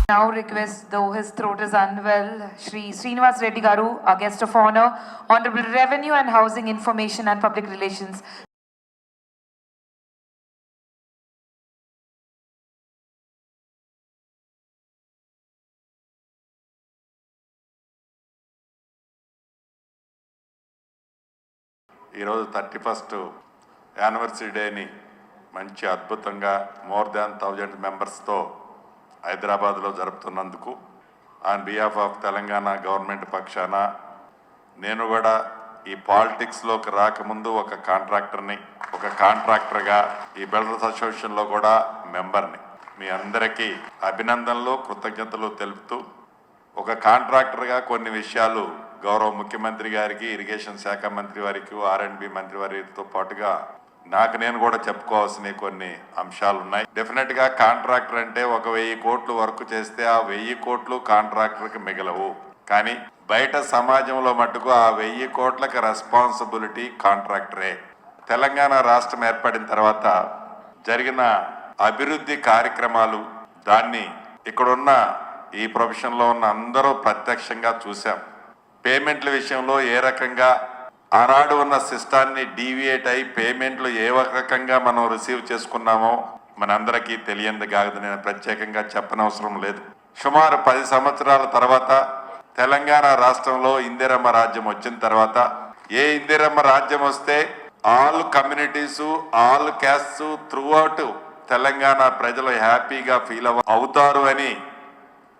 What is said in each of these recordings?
Now request, though his throat is unwell, Shri Srinivas Reddy Garu, our guest of honor, Honorable Revenue and Housing Information and Public Relations. ఈరోజు 31st anniversary డేని మంచి అద్భుతంగా more than 1000 మెంబర్స్తో హైదరాబాద్లో జరుపుతున్నందుకు on behalf of Telangana government పక్షాన నేను కూడా ఈ పాలిటిక్స్లోకి రాకముందు ఒక కాంట్రాక్టర్గా ఈ బిల్డర్స్ అసోసియేషన్లో కూడా మెంబర్ని. మీ అందరికీ అభినందనలు కృతజ్ఞతలు తెలుపుతూ ఒక కాంట్రాక్టర్గా కొన్ని విషయాలు గౌరవ ముఖ్యమంత్రి గారికి, ఇరిగేషన్ శాఖ మంత్రి వారికి, R&B మంత్రి వారితో పాటుగా నేను కూడా చెప్పుకోవాల్సిన కొన్ని అంశాలు ఉన్నాయి. డెఫినెట్గా కాంట్రాక్టర్ అంటే 1000 కోట్లు వర్క్ చేస్తే ఆ 1000 కోట్లు కాంట్రాక్టర్కి మిగలవు. కానీ బయట సమాజంలో మట్టుకు ఆ 1000 కోట్లకు రెస్పాన్సిబిలిటీ కాంట్రాక్టరే. తెలంగాణ రాష్ట్రం ఏర్పడిన తర్వాత జరిగిన అభివృద్ధి కార్యక్రమాలు దాన్ని ఇక్కడున్న ఈ ప్రొఫెషన్లో ఉన్న అందరూ ప్రత్యక్షంగా చూసాం. పేమెంట్ల విషయంలో ఏ రకంగా ఆనాడు ఉన్న సిస్టాన్ని డీవియేట్ అయి పేమెంట్లు ఏ రకంగా మనం రిసీవ్ చేసుకున్నామో మనందరికీ తెలియంది కాదు, నేను ప్రత్యేకంగా చెప్పనవసరం లేదు. సుమారు 10 సంవత్సరాల తర్వాత తెలంగాణ రాష్ట్రంలో ఇందిరమ్మ రాజ్యం వచ్చిన తర్వాత ఏ ఇందిరమ్మ రాజ్యం వస్తే all communities, all castes throughout Telangana ప్రజలు హ్యాపీగా ఫీల్ అవుతారు అని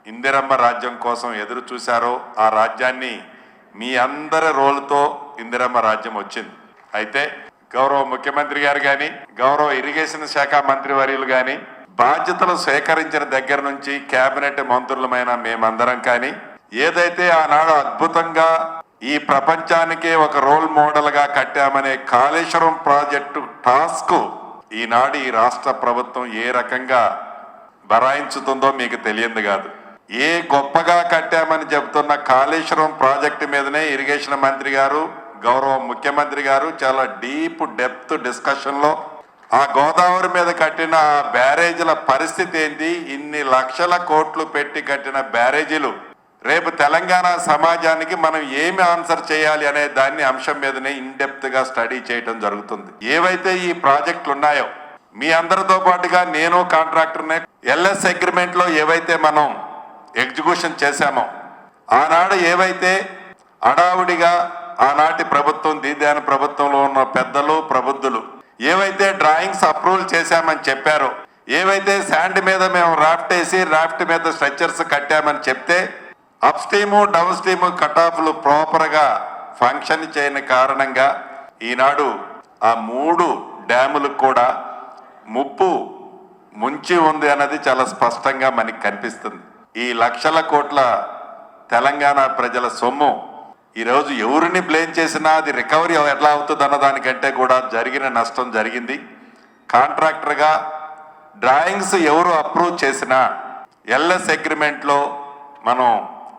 ఇందిరమ్మ రాజ్యం కోసం ఎదురు చూశారో ఆ రాజ్యాన్ని మీ అందరి రోల్తో ఇందిరమ్మ రాజ్యం వచ్చింది. అయితే గౌరవ ముఖ్యమంత్రి గారు కానీ, గౌరవ ఇరిగేషన్ శాఖ మంత్రి వర్యులు కానీ బాధ్యతలు స్వీకరించిన దగ్గర నుంచి కేబినెట్ మంత్రులమైన మేమందరం కానీ ఏదైతే ఆనాడు అద్భుతంగా ఈ ప్రపంచానికే ఒక రోల్ మోడల్గా కట్టామనే కాళేశ్వరం ప్రాజెక్టు టాస్క్ ఈనాడు ఈ రాష్ట్ర ప్రభుత్వం ఏ రకంగా బరాయించుతుందో మీకు తెలియదు కాదు. ఏ గొప్పగా కట్టామని చెబుతున్న కాళేశ్వరం ప్రాజెక్టు మీదనే ఇరిగేషన్ మంత్రి గారు, గౌరవ ముఖ్యమంత్రి గారు చాలా డీప్ డెప్త్ డిస్కషన్లో ఆ గోదావరి మీద కట్టిన బ్యారేజీల పరిస్థితి ఏంటి, ఇన్ని లక్షల కోట్లు పెట్టి కట్టిన బ్యారేజీలు రేపు తెలంగాణ సమాజానికి మనం ఏమి ఆన్సర్ చేయాలి అనే దాన్ని అంశం మీదనే ఇన్డెప్త్గా స్టడీ చేయడం జరుగుతుంది. ఏవైతే ఈ ప్రాజెక్టులు ఉన్నాయో మీ అందరితో పాటుగా నేను కాంట్రాక్టర్నే LS అగ్రిమెంట్లో ఏవైతే మనం ఎగ్జిక్యూషన్ చేశామో ఆనాడు ఏవైతే అడావుడిగా ఆనాటి ప్రభుత్వం దీదాని ప్రభుత్వంలో ఉన్న పెద్దలు ప్రబుద్ధులు ఏవైతే డ్రాయింగ్స్ అప్రూవల్ చేశామని చెప్పారో, ఏవైతే శాండ్ మీద మేము రాఫ్ట్ వేసి రాఫ్ట్ మీద స్ట్రక్చర్స్ కట్టామని చెప్తే అప్ స్ట్రీము డౌన్ స్ట్రీము కటాఫ్లు ప్రాపర్గా ఫంక్షన్ చేయని కారణంగా ఈనాడు ఆ 3 డ్యాములకు కూడా ముప్పు ముంచి ఉంది అన్నది చాలా స్పష్టంగా మనకి కనిపిస్తుంది. ఈ లక్షల కోట్ల తెలంగాణ ప్రజల సొమ్ము ఈరోజు ఎవరిని బ్లేమ్ చేసినా అది రికవరీ ఎట్లా అవుతుంది అన్న దానికంటే కూడా జరిగిన నష్టం జరిగింది. కాంట్రాక్టర్గా డ్రాయింగ్స్ ఎవరు అప్రూవ్ చేసినా LS అగ్రిమెంట్లో మనం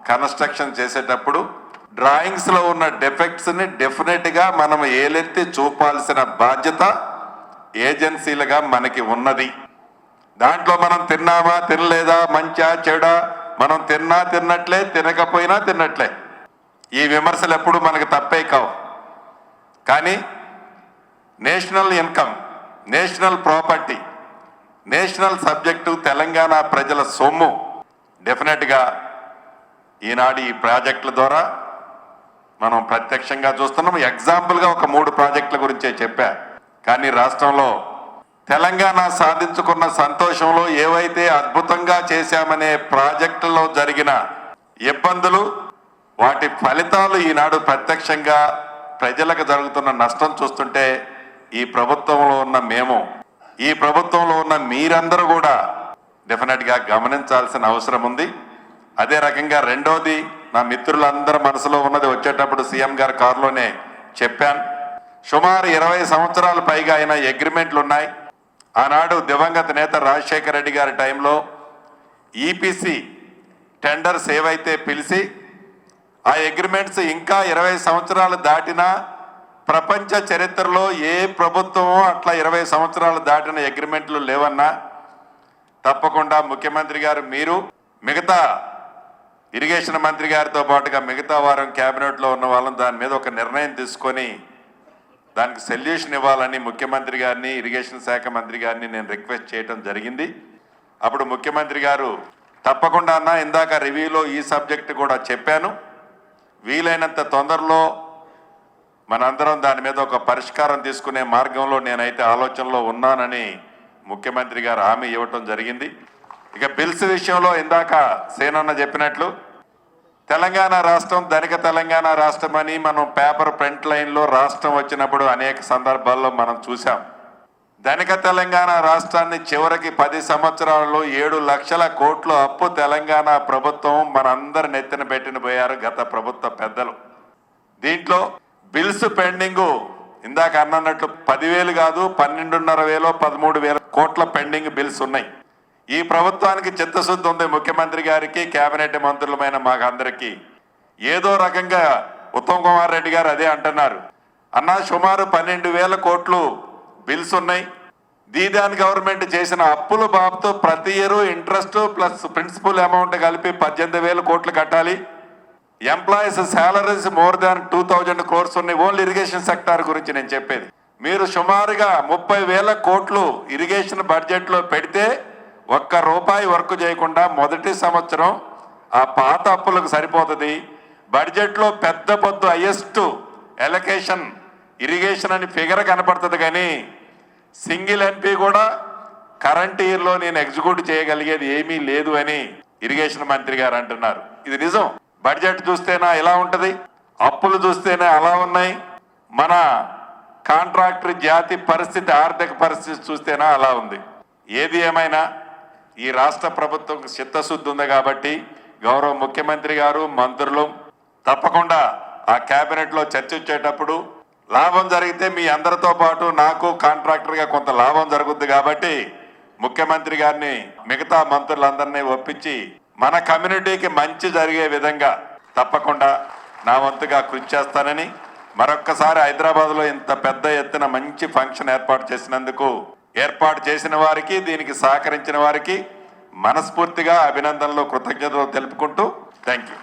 కన్స్ట్రక్షన్ చేసేటప్పుడు డ్రాయింగ్స్లో ఉన్న డెఫెక్ట్స్ని డెఫినెట్గా మనం ఏలెత్తి చూపాల్సిన బాధ్యత ఏజెన్సీలుగా మనకి ఉన్నది. దాంట్లో మనం తిన్నామా తినలేదా, మంచా చెడా, మనం తిన్నట్లే తినకపోయినా తిన్నట్లే. ఈ విమర్శలు ఎప్పుడు మనకు తప్పే కావు. కానీ national income, national property, national subject Telangana ప్రజల సొమ్ము డెఫినెట్గా ఈనాడు ఈ ప్రాజెక్టుల ద్వారా మనం ప్రత్యక్షంగా చూస్తున్నాం. ఎగ్జాంపుల్గా ఒక 3 ప్రాజెక్టుల గురించే చెప్పా. కానీ రాష్ట్రంలో తెలంగాణ సాధించుకున్న సంతోషంలో ఏవైతే అద్భుతంగా చేశామనే ప్రాజెక్టులో జరిగిన ఇబ్బందులు, వాటి ఫలితాలు ఈనాడు ప్రత్యక్షంగా ప్రజలకు జరుగుతున్న నష్టం చూస్తుంటే ఈ ప్రభుత్వంలో ఉన్న మేము, ఈ ప్రభుత్వంలో ఉన్న మీరందరూ కూడా డెఫినెట్గా గమనించాల్సిన అవసరం ఉంది. అదే రకంగా రెండోది నా మిత్రులందరూ మనసులో ఉన్నది వచ్చేటప్పుడు సీఎం గారి కారులోనే చెప్పాను. సుమారు 20 సంవత్సరాల పైగా అయిన అగ్రిమెంట్లు ఉన్నాయి. ఆనాడు దివంగత నేత రాజశేఖర రెడ్డి గారి టైంలో EPC టెండర్స్ ఏవైతే పిలిచి ఆ అగ్రిమెంట్స్ ఇంకా 20 సంవత్సరాలు దాటినా ప్రపంచ చరిత్రలో ఏ ప్రభుత్వమో అట్లా 20 సంవత్సరాలు దాటిన అగ్రిమెంట్లు లేవన్నా తప్పకుండా ముఖ్యమంత్రి గారు మీరు మిగతా ఇరిగేషన్ మంత్రి గారితో పాటుగా మిగతా వారం క్యాబినెట్లో ఉన్న వాళ్ళని దాని మీద ఒక నిర్ణయం తీసుకొని దానికి సొల్యూషన్ ఇవ్వాలని ముఖ్యమంత్రి గారిని ఇరిగేషన్ శాఖ మంత్రి గారిని నేను రిక్వెస్ట్ చేయడం జరిగింది. అప్పుడు ముఖ్యమంత్రి గారు తప్పకుండా అన్న ఇందాక రివ్యూలో ఈ సబ్జెక్ట్ కూడా చెప్పాను, వీలైనంత తొందరలో మనందరం దాని మీద ఒక పరిష్కారం తీసుకునే మార్గంలో నేనైతే ఆలోచనలో ఉన్నానని ముఖ్యమంత్రి గారు హామీ ఇవ్వటం జరిగింది. ఇక బిల్స్ విషయంలో ఇందాక సేనన్న చెప్పినట్లు తెలంగాణ రాష్ట్రం ధనిక తెలంగాణ రాష్ట్రం అని మనం పేపర్ ప్రింట్ లైన్లో రాష్ట్రం వచ్చినప్పుడు అనేక సందర్భాల్లో మనం చూసాం. ధనిక తెలంగాణ రాష్ట్రాన్ని చివరికి 10 సంవత్సరాలలో 7 లక్షల కోట్ల అప్పు తెలంగాణ ప్రభుత్వం మనందరి నెత్తిన పెట్టిన పోయారు గత ప్రభుత్వ పెద్దలు. దీంట్లో బిల్స్ పెండింగ్ ఇందాక అన్నట్లు 10,000 కాదు 12,500 13,000 కోట్ల పెండింగ్ బిల్స్ ఉన్నాయి. ఈ ప్రభుత్వానికి చిత్తశుద్ధి ఉంది, ముఖ్యమంత్రి గారికి కేబినెట్ మంత్రులమైన మాకందరికీ. ఏదో రకంగా ఉత్తమ్ కుమార్ రెడ్డి గారు అదే అంటున్నారు, అన్నా సుమారు 12,000 కోట్లు బిల్స్ ఉన్నాయి, దీదాన్ గవర్నమెంట్ చేసిన అప్పుల బాబుతో ప్రతి year interest plus principal amount కలిపి 18,000 కోట్లు కట్టాలి. Employees salaries more than 2,000 crores ఉన్నాయి. ఓన్లీ ఇరిగేషన్ సెక్టార్ గురించి నేను చెప్పేది. మీరు సుమారుగా 30,000 కోట్లు ఇరిగేషన్ బడ్జెట్లో పెడితే ఒక్క రూపాయి వర్క్ చేయకుండా మొదటి సంవత్సరం ఆ పాత అప్పులకు సరిపోతుంది. బడ్జెట్లో పెద్ద పొద్దు హైయెస్ట్ ఎలకేషన్ ఇరిగేషన్ అని ఫిగర్ కనపడుతుంది, కానీ సింగిల్ ఎంపీ కూడా కరెంట్ ఇయర్లో నేను ఎగ్జిక్యూట్ చేయగలిగేది ఏమీ లేదు అని ఇరిగేషన్ మంత్రి గారు అంటున్నారు. ఇది నిజం. బడ్జెట్ చూస్తేనా ఇలా ఉంటుంది, అప్పులు చూస్తేనే అలా ఉన్నాయి, మన కాంట్రాక్టర్ జాతి పరిస్థితి ఆర్థిక పరిస్థితి చూస్తేనా అలా ఉంది. ఏది ఏమైనా ఈ రాష్ట్ర ప్రభుత్వం చిత్తశుద్ధి ఉంది కాబట్టి గౌరవ ముఖ్యమంత్రి గారు మంత్రులు తప్పకుండా ఆ కేబినెట్లో చర్చించేటప్పుడు లాభం జరిగితే మీ అందరితో పాటు నాకు కాంట్రాక్టర్గా కొంత లాభం జరుగుద్ది కాబట్టి ముఖ్యమంత్రి గారిని మిగతా మంత్రులందరినీ ఒప్పించి మన కమ్యూనిటీకి మంచి జరిగే విధంగా తప్పకుండా నా వంతుగా కృషి చేస్తానని మరొక్కసారి హైదరాబాద్లో ఇంత పెద్ద ఎత్తున మంచి ఫంక్షన్ ఏర్పాటు చేసిన వారికి దీనికి సహకరించిన వారికి మనస్ఫూర్తిగా అభినందనలు కృతజ్ఞతలు తెలుపుకుంటూ థ్యాంక్ యూ.